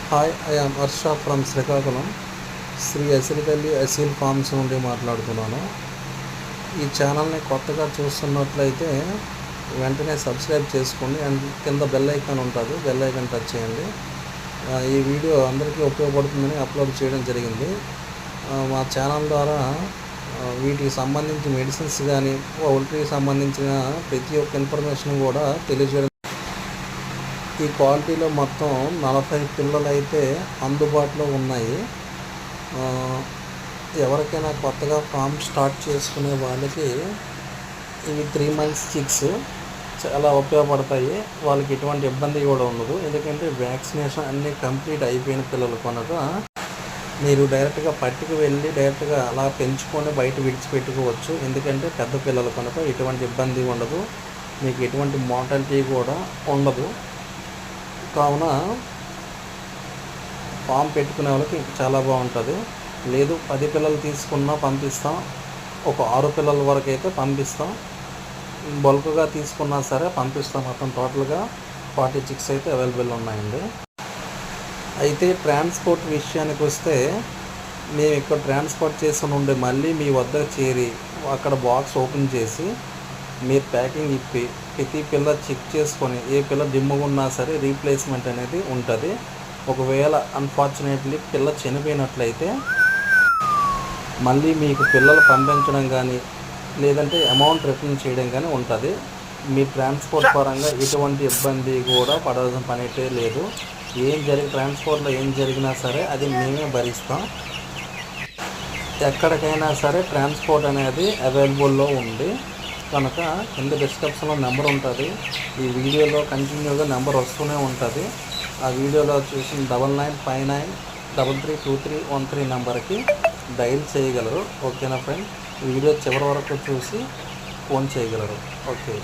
Hi, I am Harsha from Srikakulam. Sri Asirithalli Aseel farms నుండి మాట్లాడుతున్నాను. ఈ ఛానల్ని కొత్తగా చూస్తున్నట్లయితే వెంటనే సబ్స్క్రైబ్ చేసుకోండి అండ్ కింద బెల్ ఐకాన్ ఉంటుంది, బెల్ ఐకాన్ టచ్ చేయండి. ఈ వీడియో అందరికీ ఉపయోగపడుతుందని అప్లోడ్ చేయడం జరిగింది. మా ఛానల్ ద్వారా వీటికి సంబంధించి మెడిసిన్స్ కానీ పౌల్ట్రీకి సంబంధించిన ప్రతి ఒక్క ఇన్ఫర్మేషన్ కూడా తెలియజేయడం. ఈ క్వాలిటీలో మొత్తం 40 పిల్లలు అయితే అందుబాటులో ఉన్నాయి. ఎవరికైనా కొత్తగా ఫామ్ స్టార్ట్ చేసుకునే వాళ్ళకి ఇవి 3 months చిక్స్ చాలా ఉపయోగపడతాయి. వాళ్ళకి ఎటువంటి ఇబ్బంది కూడా ఉండదు, ఎందుకంటే వ్యాక్సినేషన్ అన్నీ కంప్లీట్ అయిపోయిన పిల్లలు కనుక మీరు డైరెక్ట్గా పట్టుకు వెళ్ళి డైరెక్ట్గా అలా పెంచుకొని బయట విడిచిపెట్టుకోవచ్చు. ఎందుకంటే పెద్ద పిల్లలు కనుక ఎటువంటి ఇబ్బంది ఉండదు, మీకు ఎటువంటి మోర్టాలిటీ కూడా ఉండదు. కావున ఫామ్ పెట్టుకునే వాళ్ళకి చాలా బాగుంటుంది. లేదు 10 పిల్లలు తీసుకున్నా పంపిస్తాం, ఒక 6 పిల్లల వరకు అయితే పంపిస్తాం. బల్క్గా తీసుకున్నా సరే పంపిస్తాం. మొత్తం టోటల్గా 40 చిక్స్ అయితే అవైలబుల్ ఉన్నాయండి. అయితే ట్రాన్స్పోర్ట్ విషయానికి వస్తే మేము ఇక్కడ ట్రాన్స్పోర్ట్ చేసి ఉండే మళ్ళీ మీ వద్దకు చేరి అక్కడ బాక్స్ ఓపెన్ చేసి మీరు ప్యాకింగ్ ఇప్పి ప్రతి పిల్ల చెక్ చేసుకొని ఏ పిల్ల డిమ్ముగా ఉన్నా సరే రీప్లేస్మెంట్ అనేది ఉంటుంది. ఒకవేళ అన్ఫార్చునేట్లీ పిల్ల చనిపోయినట్లయితే మళ్ళీ మీకు పిల్లలు పంపించడం కానీ లేదంటే అమౌంట్ రిటర్న్ చేయడం కానీ ఉంటుంది. మీ ట్రాన్స్పోర్ట్ పరంగా ఎటువంటి ఇబ్బంది కూడా పడాల్సిన పని అయితే లేదు. ట్రాన్స్పోర్ట్లో ఏం జరిగినా సరే అది మేమే భరిస్తాం. ఎక్కడికైనా సరే ట్రాన్స్పోర్ట్ అనేది అవైలబుల్లో ఉంది కనుక కింద డిస్క్రిప్షన్లో నెంబర్ ఉంటుంది. ఈ వీడియోలో కంటిన్యూగా నెంబర్ వస్తూనే ఉంటుంది. ఆ వీడియోలో చూసిన 9959332313 నెంబర్కి డైల్ చేయగలరు. ఓకేనా ఫ్రెండ్? వీడియో చివరి వరకు చూసి ఫోన్ చేయగలరు. ఓకే.